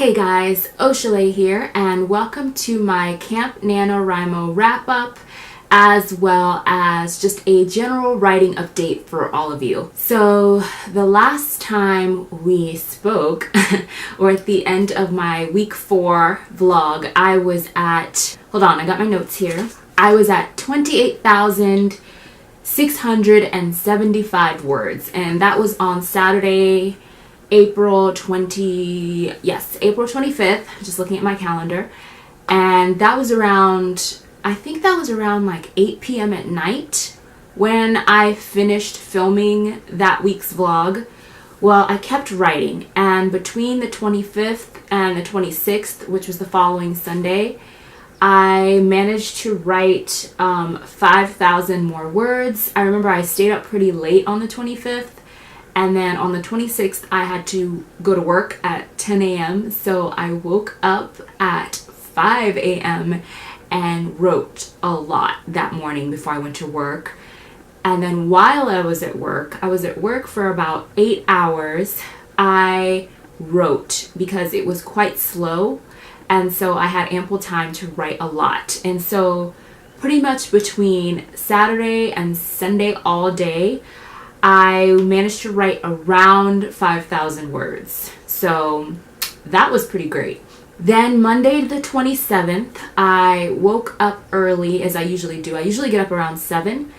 Hey guys, Oshale here, and welcome to my Camp NaNoWriMo wrap-up, as well as just a general writing update for all of you. So the last time we spoke, or at the end of my week 4 vlog, I was at, hold on, I got my notes here. I was at 28,675 words, and that was on Saturday, April 25th, just looking at my calendar. And that was around, I think that was around like 8 p.m. at night when I finished filming that week's vlog. Well, I kept writing, and between the 25th and the 26th, which was the following Sunday, I managed to write 5,000 more words. I remember I stayed up pretty late on the 25th. And then on the 26th, I had to go to work at 10 a.m. So I woke up at 5 a.m. and wrote a lot that morning before I went to work. And then while I was at work for about 8 hours. I wrote because it was quite slow. And so I had ample time to write a lot. And so pretty much between Saturday and Sunday all day, I managed to write around 5,000 words. So that was pretty great. Then Monday the 27th, I woke up early, as I usually do. I usually get up around 7.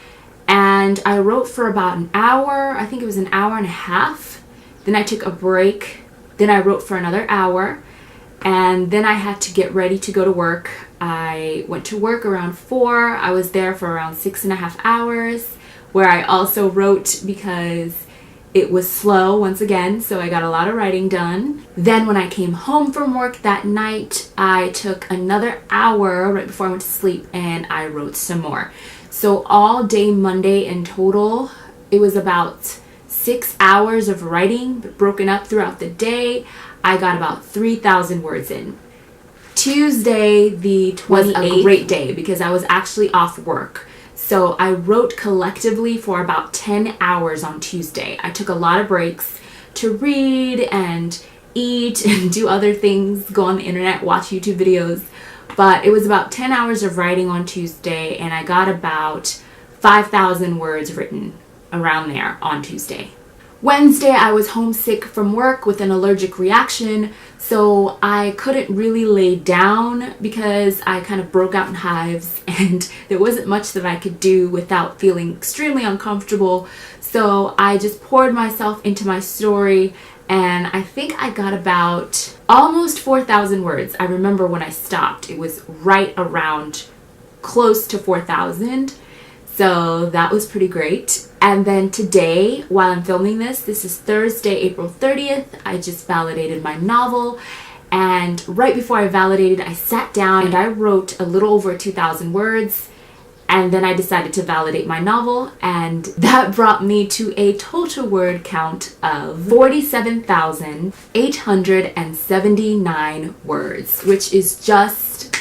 And I wrote for about an hour. I think it was an hour and a half. Then I took a break. Then I wrote for another hour. And then I had to get ready to go to work. I went to work around 4. I was there for around 6.5 hours. Where I also wrote because it was slow once again, so I got a lot of writing done. Then when I came home from work that night, I took another hour right before I went to sleep and I wrote some more. So all day Monday in total, it was about 6 hours of writing, broken up throughout the day. I got about 3,000 words in. Tuesday the 28th was a great day because I was actually off work. So I wrote collectively for about 10 hours on Tuesday. I took a lot of breaks to read and eat and do other things, go on the internet, watch YouTube videos. But it was about 10 hours of writing on Tuesday, and I got about 5,000 words written around there on Tuesday. Wednesday, I was homesick from work with an allergic reaction, so I couldn't really lay down because I kind of broke out in hives and there wasn't much that I could do without feeling extremely uncomfortable. So I just poured myself into my story, and I think I got about almost 4,000 words. I remember when I stopped, it was right around close to 4,000. So that was pretty great. And then today, while I'm filming this is Thursday, April 30th, I just validated my novel. And right before I validated, I sat down and I wrote a little over 2,000 words. And then I decided to validate my novel. And that brought me to a total word count of 47,879 words, which is just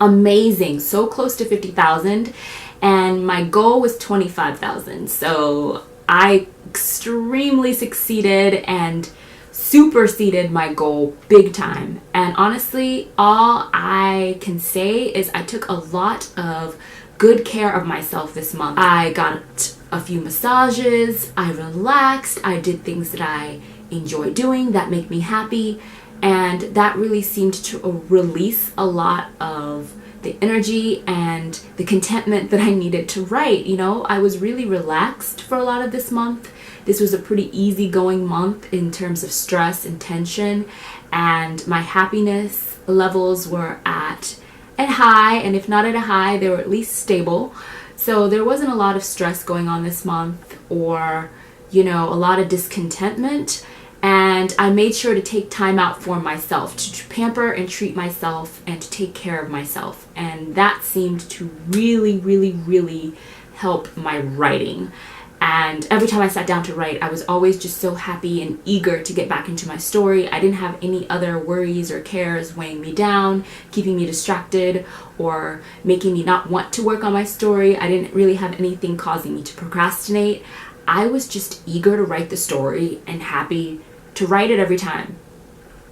amazing. So close to 50,000. And my goal was 25,000. So I extremely succeeded and superseded my goal big time. And honestly, all I can say is I took a lot of good care of myself this month. I got a few massages, I relaxed, I did things that I enjoy doing that make me happy. And that really seemed to release a lot of the energy and the contentment that I needed to write. You know, I was really relaxed for a lot of this month. This was a pretty easygoing month in terms of stress and tension, and my happiness levels were at a high, and if not at a high, they were at least stable. So there wasn't a lot of stress going on this month, or, you know, a lot of discontentment. And I made sure to take time out for myself, to pamper and treat myself and to take care of myself. And that seemed to really, really, really help my writing. And every time I sat down to write, I was always just so happy and eager to get back into my story. I didn't have any other worries or cares weighing me down, keeping me distracted, or making me not want to work on my story. I didn't really have anything causing me to procrastinate. I was just eager to write the story and happy to write it every time.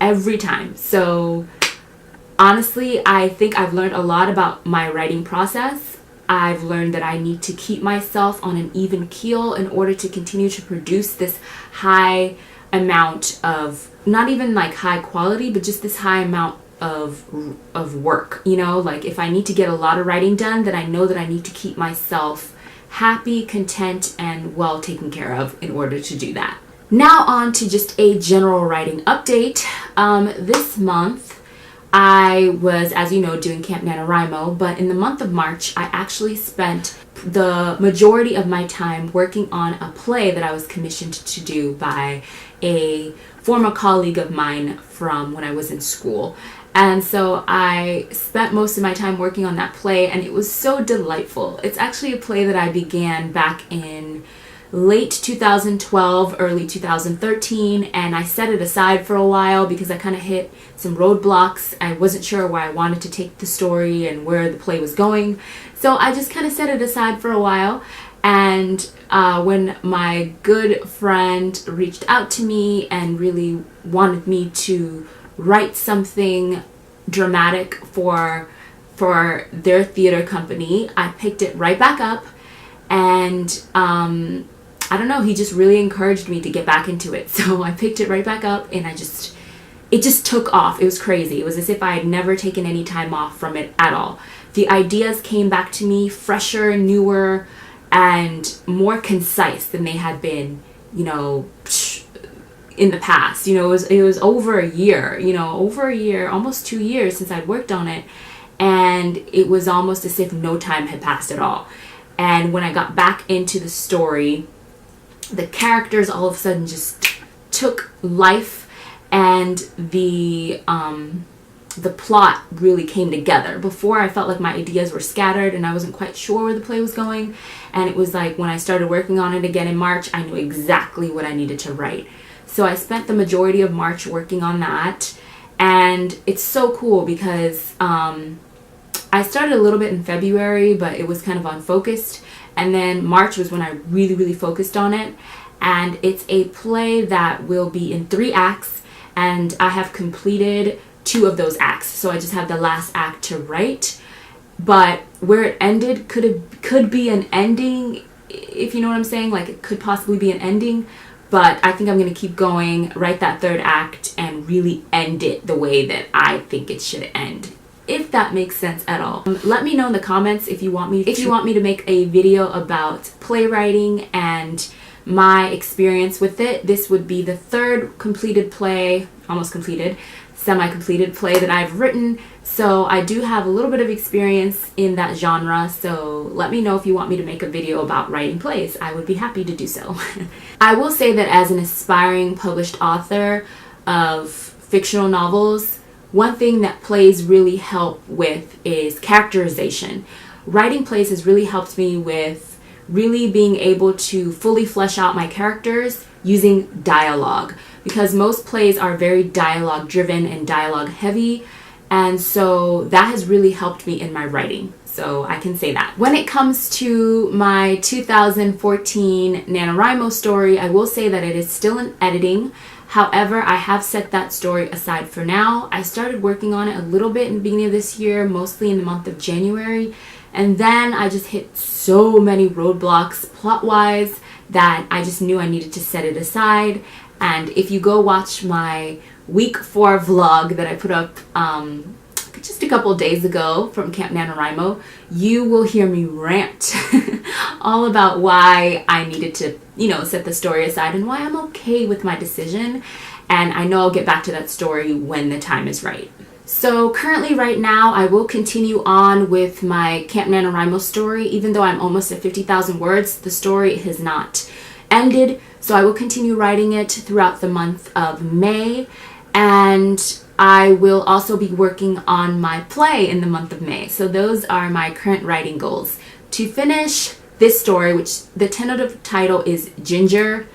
every time. So honestly, I think I've learned a lot about my writing process. I've learned that I need to keep myself on an even keel in order to continue to produce this high amount of, not even like high quality, but just this high amount of work. You know, like if I need to get a lot of writing done, then I know that I need to keep myself happy, content, and well taken care of in order to do that. Now on to just a general writing update. This month I was, as you know, doing Camp NaNoWriMo, but in the month of March, I actually spent the majority of my time working on a play that I was commissioned to do by a former colleague of mine from when I was in school. And so I spent most of my time working on that play, and it was so delightful. It's actually a play that I began back in late 2012, early 2013, and I set it aside for a while because I kind of hit some roadblocks. I wasn't sure where I wanted to take the story and where the play was going. So I just kind of set it aside for a while. And when my good friend reached out to me and really wanted me to write something dramatic for their theater company, I picked it right back up. And I don't know, he just really encouraged me to get back into it. So I picked it right back up, and it just took off. It was crazy. It was as if I had never taken any time off from it at all. The ideas came back to me fresher, newer, and more concise than they had been, you know, in the past. You know, it was over a year, almost 2 years since I'd worked on it. And it was almost as if no time had passed at all. And when I got back into the story, the characters all of a sudden just took life, and the plot really came together. Before, I felt like my ideas were scattered and I wasn't quite sure where the play was going. And it was like when I started working on it again in March, I knew exactly what I needed to write. So I spent the majority of March working on that. And it's so cool because I started a little bit in February, but it was kind of unfocused. And then March was when I really, really focused on it. And it's a play that will be in 3 acts. And I have completed 2 of those acts. So I just have the last act to write. But where it ended could be an ending, if you know what I'm saying. Like, it could possibly be an ending. But I think I'm going to keep going, write that 3rd act, and really end it the way that I think it should end, if that makes sense at all. Let me know in the comments if you want me to make a video about playwriting and my experience with it. This would be the 3rd completed play, almost completed, semi-completed play that I've written. So I do have a little bit of experience in that genre. So let me know if you want me to make a video about writing plays. I would be happy to do so. I will say that as an aspiring published author of fictional novels, one thing that plays really help with is characterization. Writing plays has really helped me with really being able to fully flesh out my characters using dialogue, because most plays are very dialogue driven and dialogue heavy, and so that has really helped me in my writing. So I can say that. When it comes to my 2014 NaNoWriMo story, I will say that it is still in editing. However, I have set that story aside for now. I started working on it a little bit in the beginning of this year, mostly in the month of January. And then I just hit so many roadblocks plot-wise that I just knew I needed to set it aside. And if you go watch my week 4 vlog that I put up just a couple days ago from Camp NaNoWriMo, you will hear me rant all about why I needed to, set the story aside and why I'm okay with my decision. And I know I'll get back to that story when the time is right. So currently right now, I will continue on with my Camp NaNoWriMo story. Even though I'm almost at 50,000 words, the story has not ended. So I will continue writing it throughout the month of May. And I will also be working on my play in the month of May. So those are my current writing goals. To finish this story, which the tentative title is Ginger.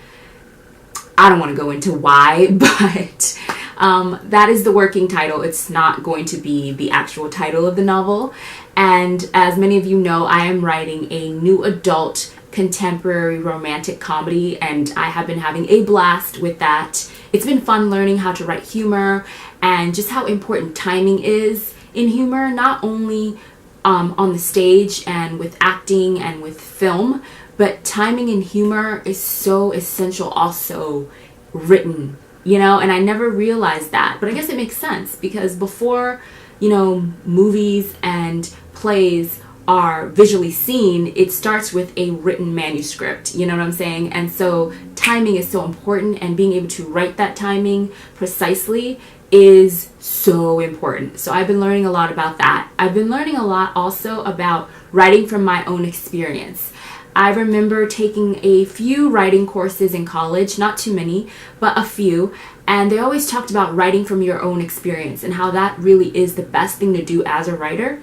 I don't want to go into why, but that is the working title. It's not going to be the actual title of the novel. And as many of you know, I am writing a new adult contemporary romantic comedy, and I have been having a blast with that. It's been fun learning how to write humor and just how important timing is in humor, not only on the stage and with acting and with film, but timing in humor is so essential also written, you know, and I never realized that, but I guess it makes sense because before, you know, movies and plays are visually seen, it starts with a written manuscript, you know what I'm saying? And so timing is so important, and being able to write that timing precisely is so important. So I've been learning a lot about that. I've been learning a lot also about writing from my own experience. I remember taking a few writing courses in college, not too many, but a few, and they always talked about writing from your own experience and how that really is the best thing to do as a writer.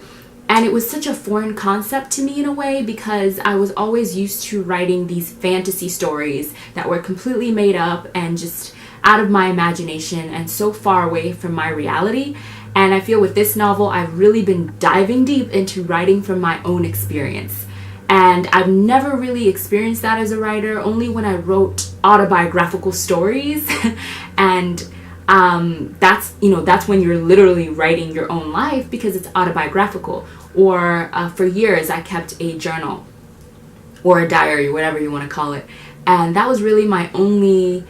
And it was such a foreign concept to me in a way, because I was always used to writing these fantasy stories that were completely made up and just out of my imagination and so far away from my reality. And I feel with this novel, I've really been diving deep into writing from my own experience. And I've never really experienced that as a writer, only when I wrote autobiographical stories. And that's, you know, that's when you're literally writing your own life because it's autobiographical. Or for years I kept a journal or a diary, whatever you want to call it. And that was really my only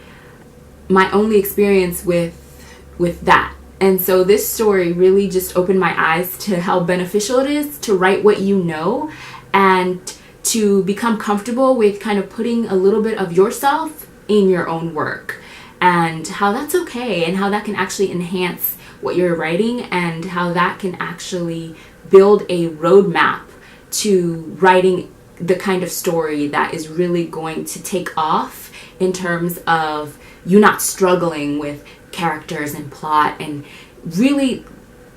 experience with that. And so this story really just opened my eyes to how beneficial it is to write what you know, and to become comfortable with kind of putting a little bit of yourself in your own work, and how that's okay, and how that can actually enhance what you're writing, and how that can actually build a roadmap to writing the kind of story that is really going to take off in terms of you not struggling with characters and plot, and really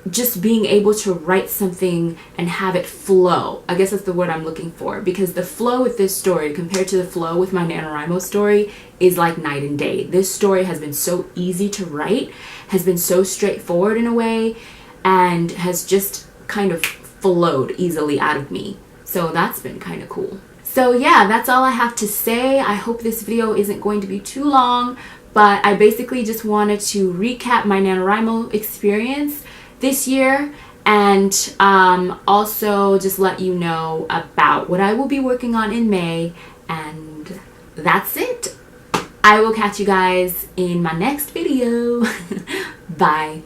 just being able to write something and have it flow. I guess that's the word I'm looking for, because the flow with this story compared to the flow with my NaNoWriMo story is like night and day. This story has been so easy to write, has been so straightforward in a way, and has just kind of flowed easily out of me. So that's been kind of cool. So yeah, that's all I have to say. I hope this video isn't going to be too long, but I basically just wanted to recap my NaNoWriMo experience this year, and also just let you know about what I will be working on in May, and that's it. I will catch you guys in my next video. Bye.